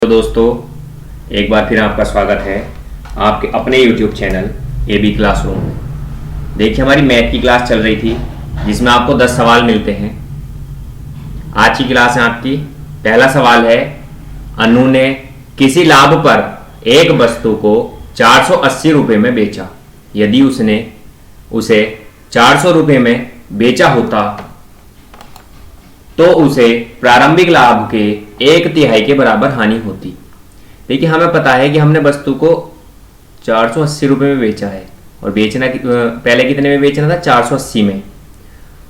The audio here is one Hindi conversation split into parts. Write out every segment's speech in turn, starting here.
तो दोस्तों, एक बार फिर आपका स्वागत है आपके अपने YouTube चैनल AB क्लासरूम में। देखिए, हमारी मैथ की क्लास चल रही थी जिसमें आपको 10 सवाल मिलते हैं। आज की क्लास है आपकी। पहला सवाल है, अनु ने किसी लाभ पर एक वस्तु को 480 रुपये में बेचा। यदि उसने उसे 400 रुपये में बेचा होता तो उसे प्रारंभिक लाभ के 1/3 के बराबर हानि होती। देखिए, हमें पता है कि हमने वस्तु को 480 रुपये में बेचा है और बेचना पहले कितने में बेचना था, 480 में।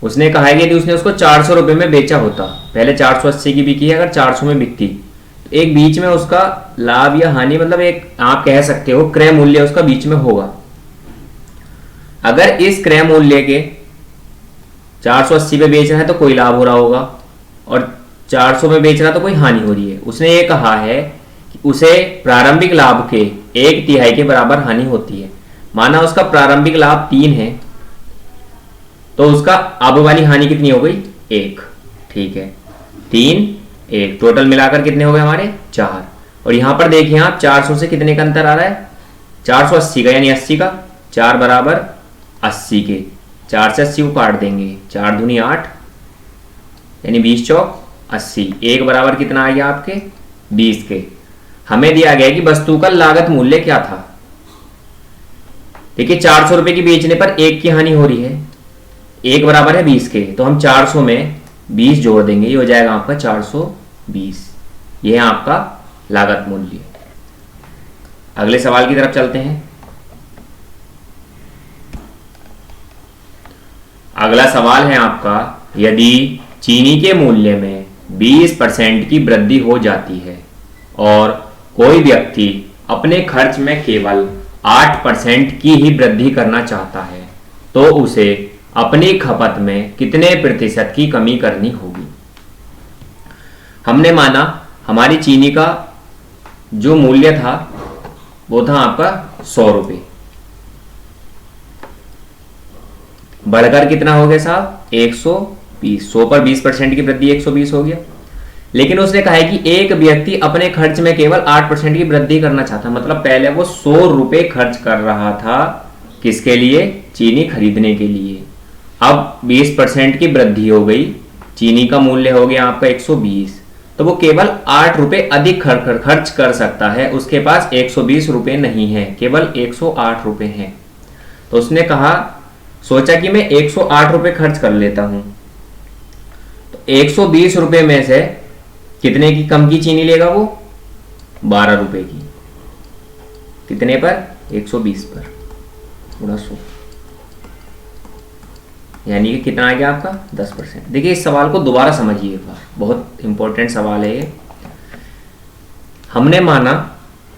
उसने कहा है कि यदि उसने उसको 400 रुपये में बेचा होता, पहले 480 की बिकी है, अगर 400 में बिकती तो एक बीच में उसका लाभ या हानि, मतलब एक आप कह सकते हो क्रय मूल्य उसका बीच में होगा। अगर इस क्रय मूल्य के 480 पे बेच रहा है तो कोई लाभ हो रहा होगा और 400 में बेच रहा तो कोई हानि हो रही है। उसने ये कहा है कि उसे प्रारंभिक लाभ के 1/3 के बराबर हानि होती है। माना उसका प्रारंभिक लाभ 3 है तो उसका अब वाली हानि कितनी हो गई, 1। ठीक है, 3 1 टोटल मिलाकर कितने हो गए हमारे, 4। और यहां पर देखिए आप 400 से कितने का अंतर आ रहा है, 480 का, यानी 80 का। 4 बराबर 80 के, 4 से 80 को काट देंगे, 4 दूनी 8, यानी 20 चौक 80। 1 बराबर कितना आ गया आपके, 20 के। हमें दिया गया कि वस्तु का लागत मूल्य क्या था। देखिए, 400 रुपए की बेचने पर 1 की हानि हो रही है, 1 बराबर है 20 के, तो हम 400 में 20 जोड़ देंगे, ये हो जाएगा आपका 420। ये है आपका लागत मूल्य। अगले सवाल की तरफ चलते हैं। अगला सवाल है आपका, यदि चीनी के मूल्य में 20% की वृद्धि हो जाती है और कोई व्यक्ति अपने खर्च में केवल 8% की ही वृद्धि करना चाहता है तो उसे अपनी खपत में कितने प्रतिशत की कमी करनी होगी। हमने माना हमारी चीनी का जो मूल्य था वो था आपका 100 रुपये, बढ़कर कितना हो गया साहब, 120। 100 पर 20% की वृद्धि 120 हो गया। लेकिन उसने कहा है कि एक व्यक्ति अपने खर्च में केवल 8% की वृद्धि करना चाहता, मतलब पहले वो 100 रुपये खर्च कर रहा था किसके लिए, चीनी खरीदने के लिए। अब 20% की वृद्धि हो गई, चीनी का मूल्य हो गया आपका 120, तो वो केवल 8 रुपये अधिक खर्च कर सकता है। उसके पास 120 रुपये नहीं है, केवल 108 रुपये हैं। तो उसने कहा, सोचा कि मैं 108 रुपये खर्च कर लेता हूं, तो 120 रुपये में से कितने की कम की चीनी लेगा वो, 12 रुपये की। कितने पर, 120 पर गुणा 100, यानी कि कितना आ गया आपका, 10%। देखिए, इस सवाल को दोबारा समझिए एक बार, बहुत इंपॉर्टेंट सवाल है ये। हमने माना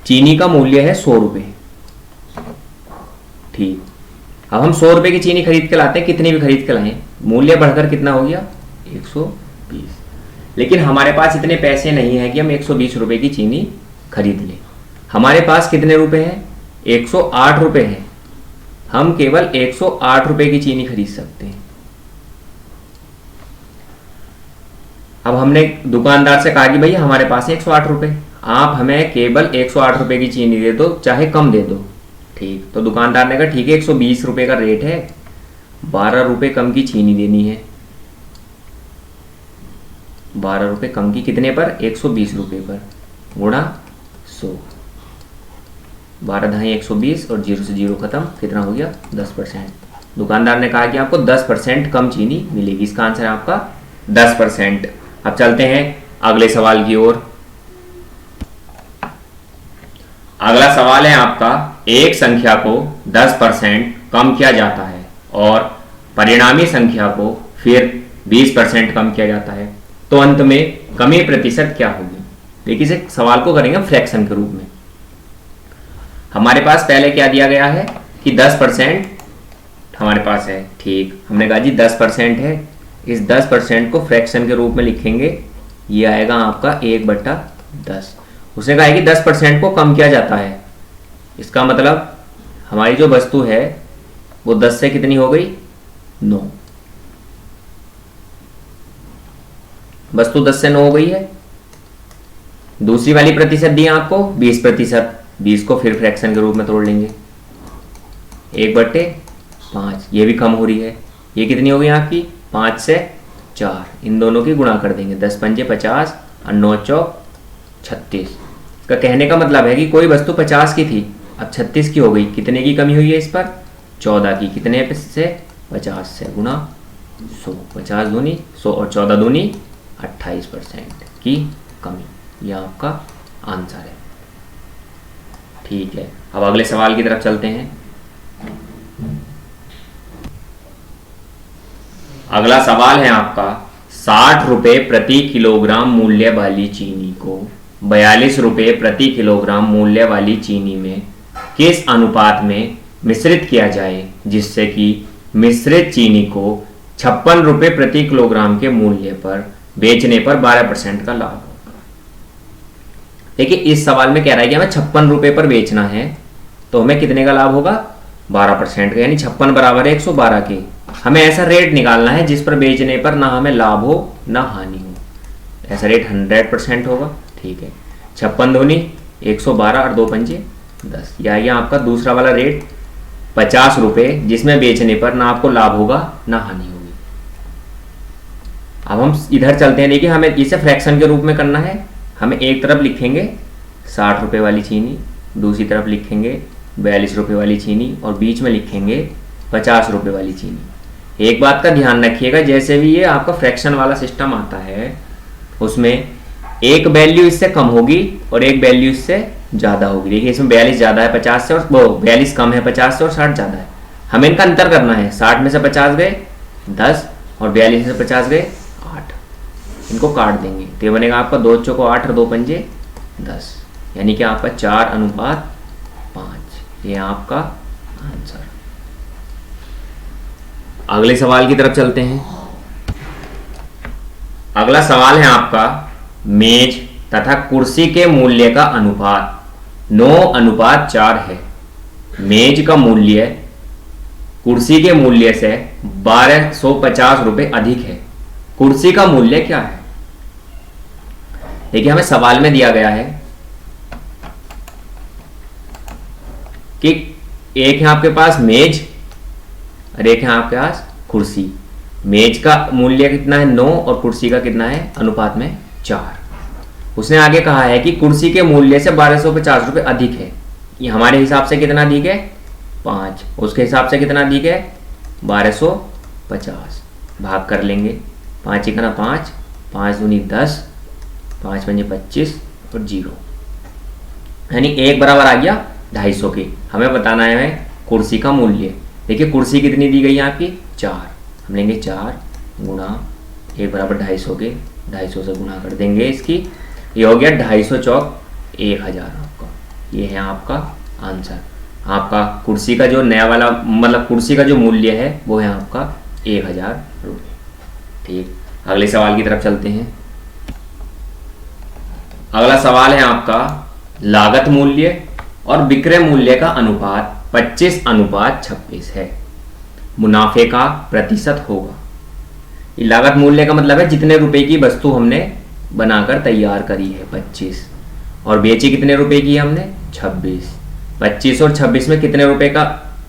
चीनी का मूल्य है 100 रुपये, ठीक। अब हम 100 रुपये की चीनी खरीद के लाते हैं, कितनी भी खरीद के लाएं, मूल्य बढ़कर कितना हो गया, 120। लेकिन हमारे पास इतने पैसे नहीं है कि हम 120 रुपये की चीनी खरीद लें। हमारे पास कितने रुपए हैं, 108 रुपये हैं। हम केवल 108 रुपये की चीनी खरीद सकते हैं। अब हमने दुकानदार से कहा कि भैया हमारे पास है 108 रुपये, आप हमें केवल 108 रुपये की चीनी दे दो, चाहे कम दे दो, ठीक। तो दुकानदार ने कहा ठीक है, 120 रुपये का रेट है, 12 रुपये कम की चीनी देनी है। 12 रुपये कम की कितने पर, 120 रुपये पर, गुणा 100। 12 ढाई 120 और 0 से 0 खत्म, कितना हो गया, 10%। दुकानदार ने कहा कि आपको 10% कम चीनी मिलेगी। इसका आंसर है आपका 10%। अब चलते हैं अगले सवाल की ओर। अगला सवाल है आपका, एक संख्या को 10% कम किया जाता है और परिणामी संख्या को फिर 20% कम किया जाता है, तो अंत में कमी प्रतिशत क्या होगी। देखिए, इस सवाल को करेंगे फ्रैक्शन के रूप में। हमारे पास पहले क्या दिया गया है कि 10% हमारे पास है, ठीक। हमने कहा जी 10% है, इस 10% को फ्रैक्शन के रूप में लिखेंगे, ये आएगा आपका 1/10। उसने कहा है कि 10% को कम किया जाता है, इसका मतलब हमारी जो वस्तु है वो 10 से कितनी हो गई, 9। वस्तु 10 से 9 हो गई है, दूसरी वाली प्रतिशत दी है आपको 20%, 20 को फिर फ्रैक्शन के रूप में तोड़ लेंगे 1/5, ये भी कम हो रही है। ये कितनी हो गई आपकी 5 से 4, इन दोनों की गुणा कर देंगे 10 पंजे 50 और 9 चौक 36। इसका कहने का मतलब है कि कोई वस्तु 50 की थी, अब 36 की हो गई, कितने की कमी हुई है इस पर 14 की, कितने से 50 से गुणा 100, 50 दूनी 100 और 14 दूनी 28% की कमी, यह आपका आंसर है। ठीक है, अब अगले सवाल की तरफ चलते हैं। अगला सवाल है आपका 60 रुपये प्रति किलोग्राम मूल्य वाली चीनी को 42 रुपये प्रति किलोग्राम मूल्य वाली चीनी में किस अनुपात में मिश्रित किया जाए जिससे कि मिश्रित चीनी को 56 रुपये प्रति किलोग्राम के मूल्य पर बेचने पर 12% का लाभ होगा। देखिए इस सवाल में कह रहा है कि हमें 56 रुपये पर बेचना है, तो हमें कितने का लाभ होगा 12% का, यानी 56 बराबर है 112 के। हमें ऐसा रेट निकालना है जिस पर बेचने पर ना हमें लाभ हो ना हानि हो, ऐसा रेट 100% होगा। ठीक है, 56 दूनी 112 और 2 पंजे 10, यह आपका दूसरा वाला रेट 50 रुपये, जिसमें बेचने पर ना आपको लाभ होगा ना हानि होगी। अब हम इधर चलते हैं। देखिए हमें इसे फ्रैक्शन के रूप में करना है। हमें एक तरफ लिखेंगे 60 रुपये वाली चीनी, दूसरी तरफ लिखेंगे 42 रुपये वाली चीनी और बीच में लिखेंगे 50 रुपये वाली चीनी। एक बात का ध्यान रखिएगा, जैसे भी ये आपका फ्रैक्शन वाला सिस्टम आता है उसमें एक वैल्यू इससे कम होगी और एक वैल्यू इससे ज़्यादा होगी। देखिए इसमें 42 ज़्यादा है 50 से और वो 42 कम है 50 से और 60 ज़्यादा है। हमें इनका अंतर करना है, 60 में से 50 गए 10 और 42 में से 50 गए 8, इनको काट देंगे तो ये बनेगा आपका 2 चौको 8 और 2 पंजे 10, यानी कि आपका 4:5, ये आपका आंसर। अगले सवाल की तरफ चलते हैं। अगला सवाल है आपका मेज तथा कुर्सी के मूल्य का अनुपात 9:4 है। मेज का मूल्य कुर्सी के मूल्य से 1250 रुपये अधिक है। कुर्सी का मूल्य क्या है? देखिए हमें सवाल में दिया गया है कि एक है आपके पास मेज और एक है आपके पास कुर्सी। मेज का मूल्य कितना है 9 और कुर्सी का कितना है अनुपात में 4। उसने आगे कहा है कि कुर्सी के मूल्य से 1250 रुपये अधिक है। ये हमारे हिसाब से कितना अधिक है 5, उसके हिसाब से कितना अधिक है 1250। भाग कर लेंगे 5 1 5, 5 दूनी 10, 5 पंजे 25 और 0, यानी एक बराबर आ गया 250 के। हमें बताना है कुर्सी का मूल्य। देखिए कुर्सी कितनी दी गई है आपकी 4, हम लेंगे 4 गुणा 1 बराबर 250 के, 250 से गुणा कर देंगे इसकी, ये हो गया 250 चौक 1000 आपका। ये है आपका आंसर। आपका कुर्सी का जो नया वाला मतलब कुर्सी का जो मूल्य है वो है आपका 1000 रुपये। ठीक, अगले सवाल की तरफ चलते हैं। अगला सवाल है आपका लागत मूल्य और विक्रय मूल्य का अनुपात 25:26 है। मुनाफे का प्रतिशत होगा। ये लागत मूल्य का मतलब है जितने रुपए की वस्तु हमने बनाकर तैयार करी है 25 और बेची कितने रुपए की हमने 26। 25 और 26 में कितने रुपए का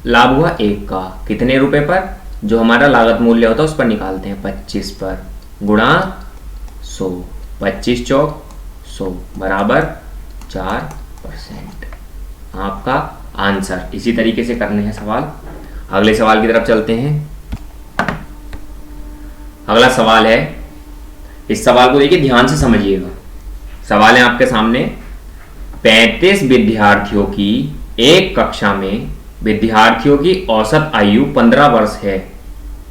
लाभ हुआ 1 का। कितने रुपए पर? जो हमारा लागत मूल्य होता है उस पर निकालते हैं 25 पर गुणा 100, 25 चौक 100 बराबर 4%। आपका आंसर। इसी तरीके से करने हैं सवाल। अगले सवाल की तरफ चलते हैं। अगला सवाल है, इस सवाल को देखिए ध्यान से समझिएगा। सवाल है आपके सामने 35 विद्यार्थियों की एक कक्षा में विद्यार्थियों की औसत आयु 15 वर्ष है।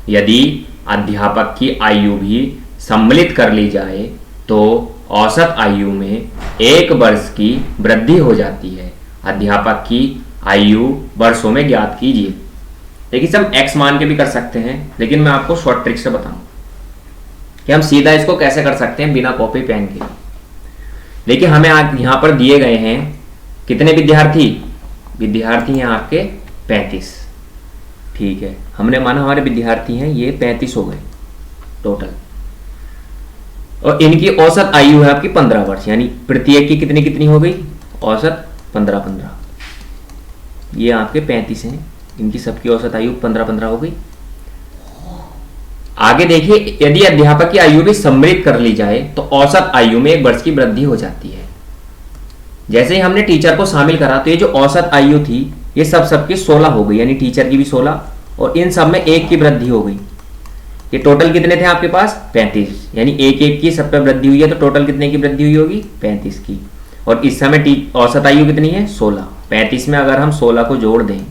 यदि अध्यापक की आयु भी सम्मिलित कर ली जाए तो औसत आयु में 1 वर्ष की वृद्धि हो जाती है। अध्यापक की आयु वर्षों में ज्ञात कीजिए। देखिए सब x मान के भी कर सकते हैं, लेकिन मैं आपको शॉर्ट ट्रिक से बताऊं कि हम सीधा इसको कैसे कर सकते हैं बिना कॉपी पेन के। देखिए हमें आज यहां पर दिए गए हैं कितने विद्यार्थी हैं आपके 35। ठीक है, हमने माना हमारे विद्यार्थी हैं ये 35 हो गए टोटल। और इनकी औसत आयु है आपकी 15 वर्ष, यानी प्रत्येक की कितनी कितनी हो गई औसत 15-15। ये आपके 35 हैं, इनकी सबकी औसत आयु 15-15 हो गई। आगे देखिए, यदि अध्यापक की आयु भी सम्मिलित कर ली जाए तो औसत आयु में 1 वर्ष की वृद्धि हो जाती है। जैसे ही हमने टीचर को शामिल करा तो ये जो औसत आयु थी ये सबकी 16 हो गई, यानी टीचर की भी 16 और इन सब में 1 की वृद्धि हो गई। ये टोटल कितने थे आपके पास 35, यानी 1 की सब पे वृद्धि हुई है तो टोटल कितने की वृद्धि हुई होगी 35 की। और इस समय औसत आयु कितनी है 16। 35 में अगर हम 16 को जोड़ दें,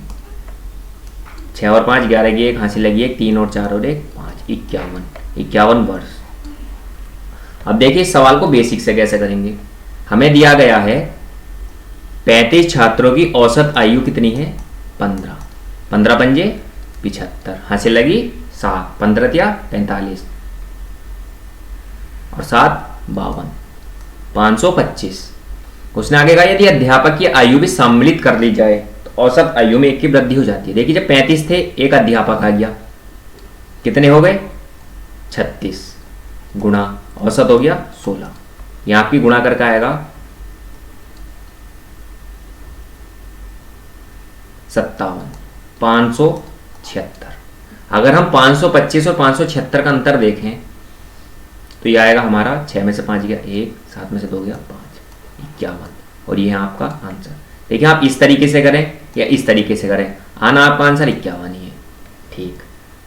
6 और 5 11 की 1 हासिल लगी 1, 3 और 4 और 1 5, 51 वर्ष। अब देखिए इस सवाल को बेसिक से कैसे करेंगे। हमें दिया गया है 35 छात्रों की औसत आयु कितनी है 15, 15 पंजे 75, हासिल लगी 7, 15 या 45 और 7 52, 525। उसने आगे कहा यदि अध्यापक की आयु भी सम्मिलित कर ली जाए तो औसत आयु में 1 की वृद्धि हो जाती है। देखिए जब 35 थे, एक अध्यापक आ गया, कितने हो गए 36 गुणा औसत हो गया 16, यहां आपकी गुणा करके आएगा 57, 576। अगर हम 525 और 576 का अंतर देखें तो ये आएगा हमारा 6 में से 5 गया 1, 7 में से 2 गया 5, 51। और ये है आपका आंसर। देखिए आप इस तरीके से करें या इस तरीके से करें, आना आपका आंसर 51 ही है। ठीक,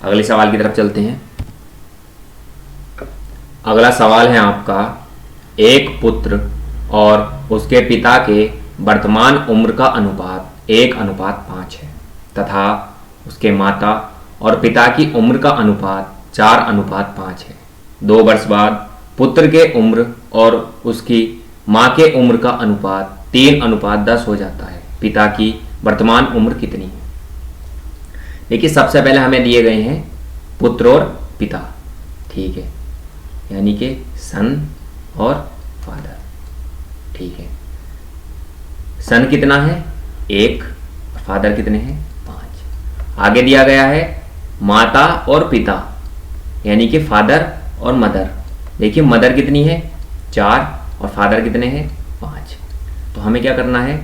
अगले सवाल की तरफ चलते हैं। अगला सवाल है आपका, एक पुत्र और उसके पिता के वर्तमान उम्र का अनुपात 1:5 है तथा उसके माता और पिता की उम्र का अनुपात 4:5 है। 2 वर्ष बाद पुत्र के उम्र और उसकी माँ के उम्र का अनुपात 3:10 हो जाता है। पिता की वर्तमान उम्र कितनी है? देखिए सबसे पहले हमें दिए गए हैं पुत्र और पिता, ठीक है, यानी कि सन और फादर। ठीक है, सन कितना है 1 और फादर कितने हैं 5। आगे दिया गया है माता और पिता, यानी कि फादर और मदर। देखिए मदर कितनी है 4 और फादर कितने हैं 5। तो हमें क्या करना है,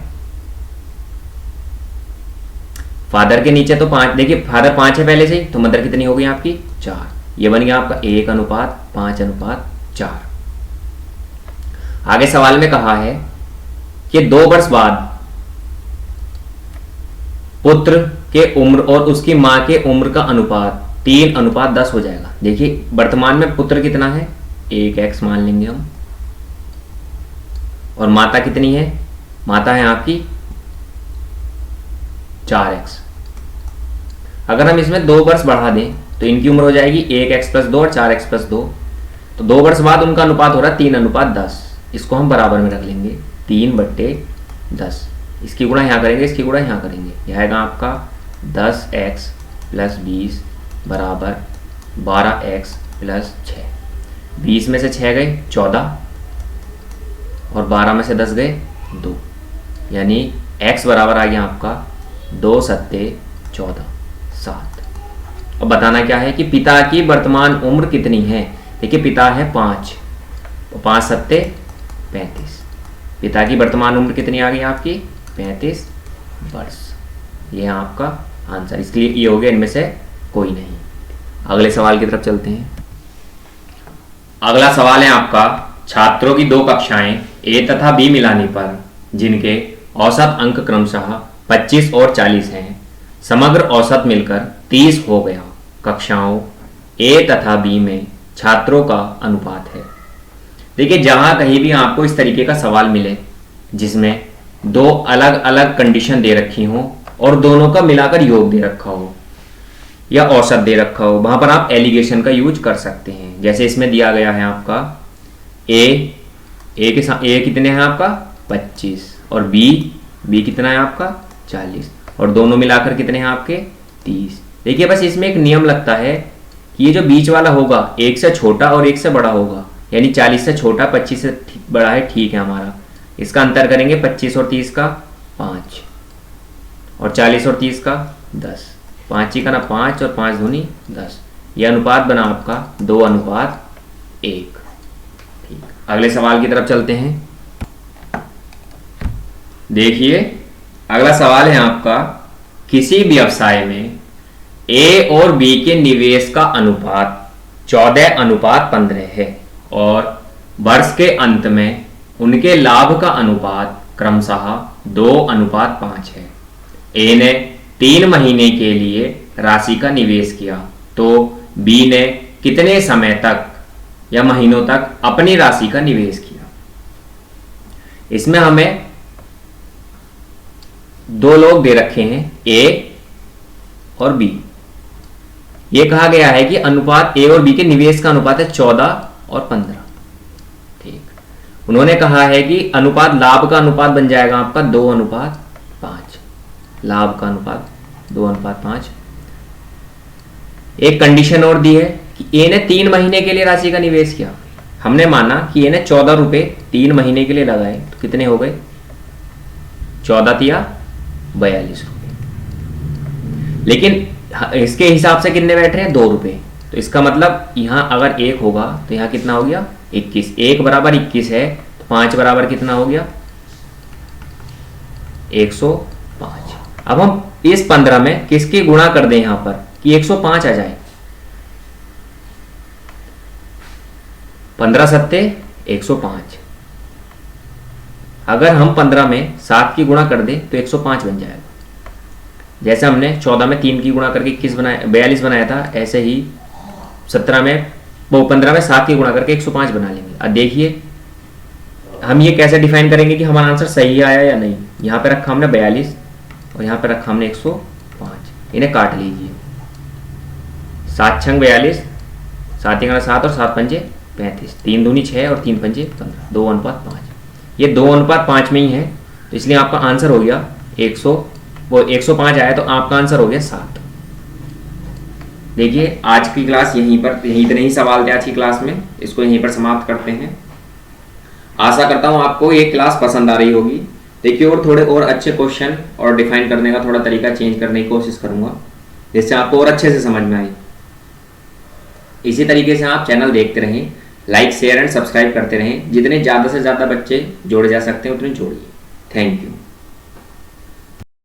फादर के नीचे तो 5, देखिए फादर 5 है पहले से ही, तो मदर कितनी हो गई आपकी 4। ये बन गया आपका 1:5:4। आगे सवाल में कहा है कि 2 वर्ष बाद पुत्र के उम्र और उसकी मां के उम्र का अनुपात 3:10 हो जाएगा। देखिए वर्तमान में पुत्र कितना है 1x मान लेंगे हम, और माता कितनी है, माता है आपकी 4x। अगर हम इसमें 2 वर्ष बढ़ा दें तो इनकी उम्र हो जाएगी 1x+2 और 4x+2। तो 2 वर्ष बाद उनका अनुपात हो रहा है 3:10। इसको हम बराबर में रख लेंगे 3/10। इसकी गुणा यहाँ करेंगे, इसकी गुणा यहाँ करेंगे, यह आएगा आपका 10x + 20 बराबर 12x + 6। 20 में से 6 गए 14 और 12 में से 10 गए 2, यानी x बराबर आ गया आपका 2 × 7 = 14, 7। अब बताना क्या है कि पिता की वर्तमान उम्र कितनी है। देखिए पिता है 5 और 5 × 7 = 35। पिता की वर्तमान उम्र कितनी आ गई आपकी 35 वर्ष। ये है आपका आंसर, इसलिए ये हो गया इनमें से कोई नहीं। अगले सवाल की तरफ चलते हैं। अगला सवाल है आपका, छात्रों की 2 कक्षाएं ए तथा बी मिलाने पर जिनके औसत अंक क्रमशः 25 और 40 हैं, समग्र औसत मिलकर 30 हो गया। कक्षाओं ए तथा बी में छात्रों का अनुपात है। देखिए जहां कहीं भी आपको इस तरीके का सवाल मिले जिसमें 2 अलग अलग कंडीशन दे रखी हो और दोनों का मिलाकर योग दे रखा हो या औसत दे रखा हो, वहां पर आप एलिगेशन का यूज कर सकते हैं। जैसे इसमें दिया गया है आपका ए कितने हैं आपका 25 और बी कितना है आपका 40 और दोनों मिलाकर कितने हैं आपके 30। देखिए बस इसमें एक नियम लगता है कि ये जो बीच वाला होगा 1 से छोटा और 1 से बड़ा होगा, यानी 40 से छोटा 25 से बड़ा है, ठीक है हमारा। इसका अंतर करेंगे 25 और 30 का 5 और 40 और 30 का 10। 5 ही का ना 5 और 5 दूनी 10। यह अनुपात बना आपका 2:1। अगले सवाल की तरफ चलते हैं। देखिए अगला सवाल है आपका, किसी व्यवसाय में ए और बी के निवेश का अनुपात 14:15 है और वर्ष के अंत में उनके लाभ का अनुपात क्रमशः 2:5 है। ए ने 3 महीने के लिए राशि का निवेश किया तो बी ने कितने समय तक या महीनों तक अपनी राशि का निवेश किया। इसमें हमें दो लोग दे रखे हैं, ए और बी। ये कहा गया है कि अनुपात ए और बी के निवेश का अनुपात है 14 और 15। ठीक, उन्होंने कहा है कि अनुपात लाभ का अनुपात बन जाएगा आपका 2:5। लाभ का अनुपात 2:5। एक कंडीशन और दी है कि ए ने 3 महीने के लिए राशि का निवेश किया। हमने माना कि ए ने 14 रुपए 3 महीने के लिए लगाए, तो कितने हो गए? 14 तिया 42 रुपए। लेकिन इसके हिसाब से कितने बैठ रहे हैं? 2 रुपए। तो इसका मतलब यहां अगर 1 होगा तो यहां कितना हो गया? 21। 1 बराबर 21 है तो 5 बराबर कितना हो गया? 105। अब हम इस 15 में किसकी गुणा कर दें यहां पर कि 105 आ जाए? 15 सत्ते 105। अगर हम 15 में 7 की गुणा कर दें तो 105 बन जाएगा। जैसे हमने 14 में 3 की गुणा करके 21 बनाया 42 बनाया था, ऐसे ही 15 में 7 की गुणा करके 105 बना लेंगे। अब देखिए हम ये कैसे डिफाइन करेंगे कि हमारा आंसर सही आया या नहीं। यहाँ पे रखा हमने 42 और यहाँ पे रखा हमने 105। इन्हें काट लीजिए। 7 छंग 42, 7 7 और 7 पंजे 35, 3 दूनी 6 और 3 पंजे 15, 2:5। ये 2:5 में ही है, तो इसलिए आपका आंसर हो गया 105 आया, तो आपका आंसर हो गया 7। देखिए आज की क्लास यहीं इतने ही सवाल थे आज की क्लास में। इसको यहीं पर समाप्त करते हैं। आशा करता हूँ आपको ये क्लास पसंद आ रही होगी। देखिए और थोड़े और अच्छे क्वेश्चन और डिफाइन करने का थोड़ा तरीका चेंज करने की कोशिश करूंगा, जिससे आपको और अच्छे से समझ में आए। इसी तरीके से आप चैनल देखते रहें, लाइक शेयर एंड सब्सक्राइब करते रहें। जितने ज़्यादा से ज़्यादा बच्चे जोड़े जा सकते हैं उतने जोड़िए। Thank you.